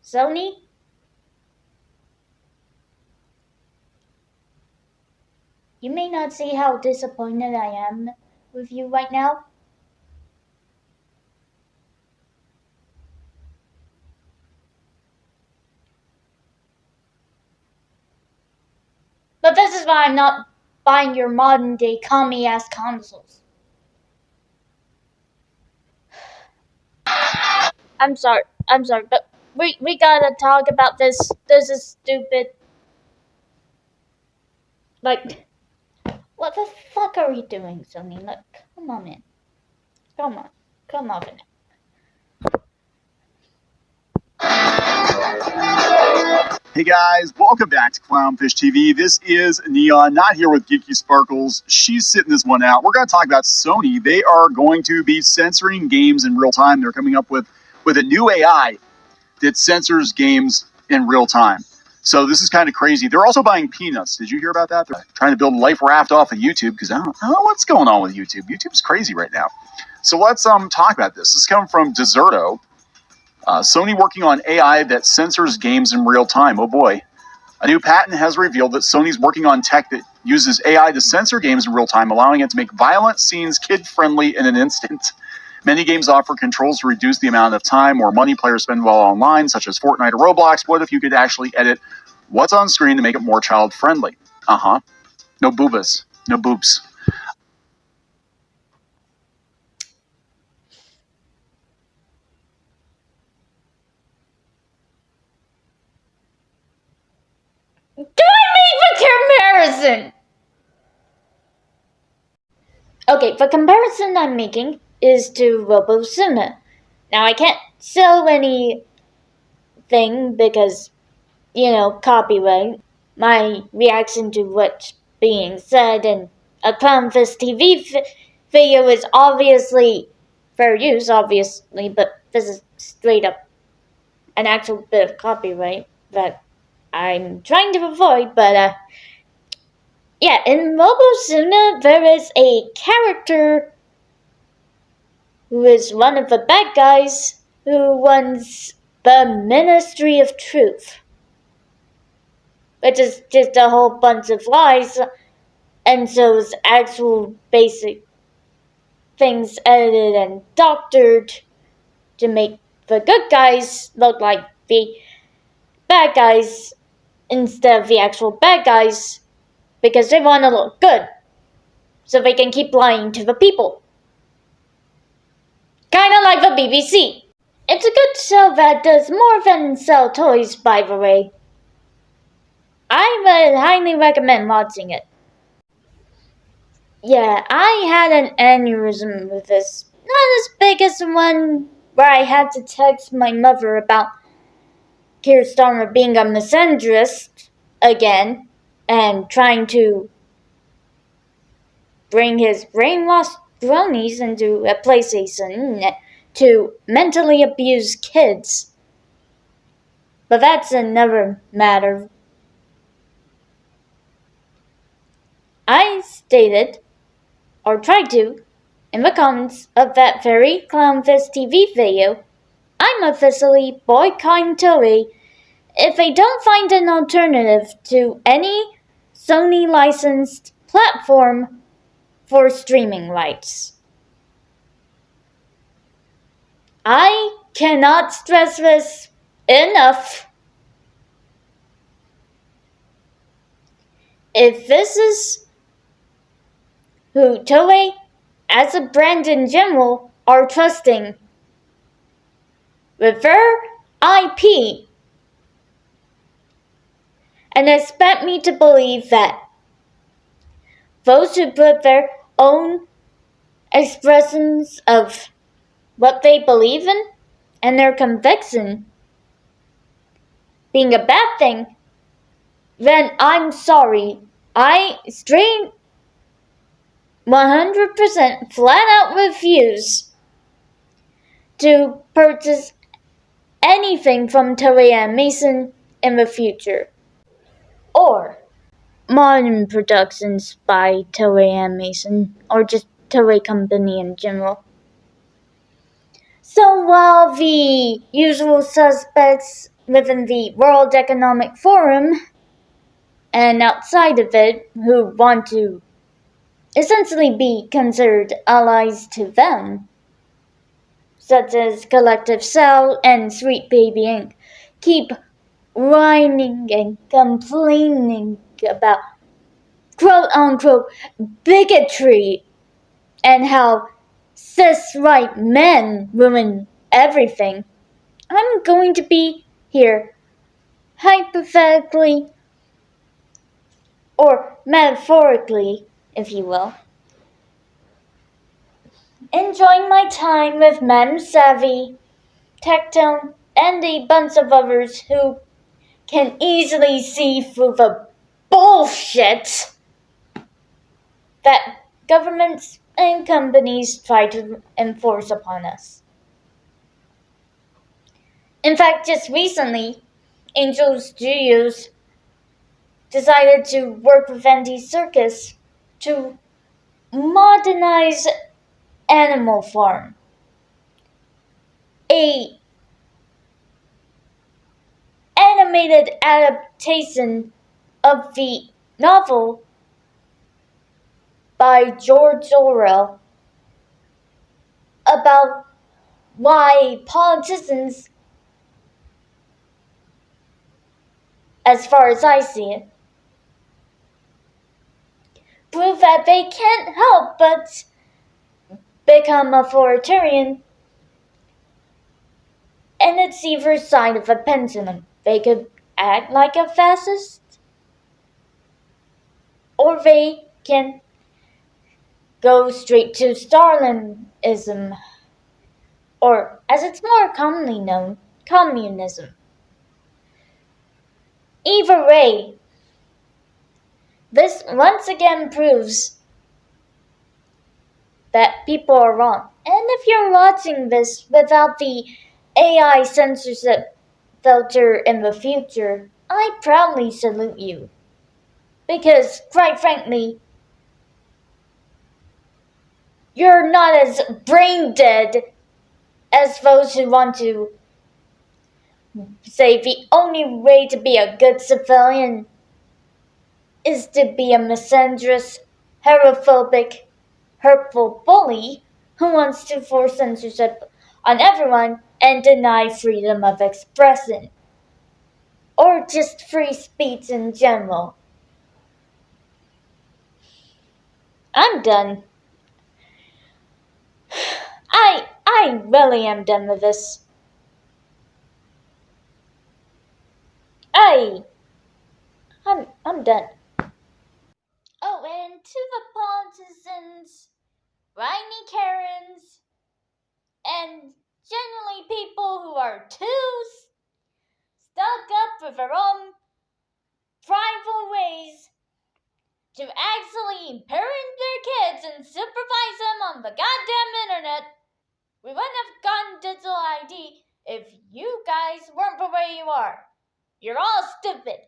Sony? You may not see how disappointed I am with you right now. But this is why I'm not buying your modern-day commie-ass consoles. I'm sorry, but we gotta talk about this. This is stupid. Like, what the fuck are we doing, Sony? Look, come on, man. Come on, man. Hey guys, welcome back to ClownfishTV. This is Neon, not here with Geeky Sparkles. She's sitting this one out. We're going to talk about Sony. They are going to be censoring games in real time. They're coming up with a new AI that censors games in real time. So this is kind of crazy. They're also buying peanuts. Did you hear about that? They're trying to build a life raft off of YouTube because I don't know what's going on with YouTube. YouTube's crazy right now. So let's talk about this. This is coming from Deserto. Sony working on AI that censors games in real time. Oh boy. A new patent has revealed that Sony's working on tech that uses AI to censor games in real time, allowing it to make violent scenes kid-friendly in an instant. Many games offer controls to reduce the amount of time or money players spend while online, such as Fortnite or Roblox. What if you could actually edit what's on screen to make it more child-friendly? No boobas. No boobs. Do I make the comparison? Okay, the comparison I'm making is to RoboSumo. Now, I can't sell anything because, copyright. My reaction to what's being said in a ClownfishTV video is obviously fair use, obviously, but this is straight up an actual bit of copyright that I'm trying to avoid, but yeah, in RoboSumo there is a character who is one of the bad guys who runs the Ministry of Truth, which is just a whole bunch of lies, and so is actual basic things edited and doctored to make the good guys look like the bad guys instead of the actual bad guys, because they want to look good, so they can keep lying to the people. Kinda like the BBC. It's a good show that does more than sell toys, by the way. I would highly recommend watching it. Yeah, I had an aneurysm with this. Not as big as the one where I had to text my mother about Keir Starmer being a misandrist again and trying to bring his brainwashed bronies into a PlayStation to mentally abuse kids. But that's another matter. I stated, or tried to, in the comments of that very ClownfishTV video, I'm officially boycotting Toei if they don't find an alternative to any Sony licensed platform for streaming rights. I cannot stress this enough. If this is who Toei, as a brand in general, are trusting with their IP, and expect me to believe that those who put their own expressions of what they believe in and their conviction being a bad thing, then I'm sorry. I straight 100% flat out refuse to purchase anything from Toei Animation in the future, or modern productions by Toei Animation, or just Toei Company in general. So while the usual suspects within the World Economic Forum and outside of it who want to essentially be considered allies to them, such as Collective Cell and Sweet Baby Inc., keep whining and complaining about quote-unquote bigotry and how cis-right men ruin everything. I'm going to be here, hypothetically or metaphorically, if you will, enjoying my time with Mem Savvy, Tectone, and a bunch of others who can easily see through the bullshit that governments and companies try to enforce upon us. In fact, just recently, Angel Studios decided to work with Andy Serkis to modernize Animal Farm, a animated adaptation of the novel by George Orwell about why politicians, as far as I see it, prove that they can't help but become authoritarian, and it's either side of a pendulum. They could act like a fascist, or they can go straight to Stalinism, or as it's more commonly known, communism. Either way, this once again proves that people are wrong. And if you're watching this without the AI censorship filter in the future, I proudly salute you. Because, quite frankly, you're not as brain dead as those who want to say the only way to be a good civilian is to be a misandrous, heterophobic, hurtful bully who wants to force censorship on everyone and deny freedom of expression, or just free speech in general. I'm done. I really am done with this. I'm done. Oh, and to the politicians, whiny Karens, and generally people who are too stuck up with their own prideful ways to actually parent their kids and supervise them on the goddamn internet. We wouldn't have gotten digital ID if you guys weren't the way you are. You're all stupid.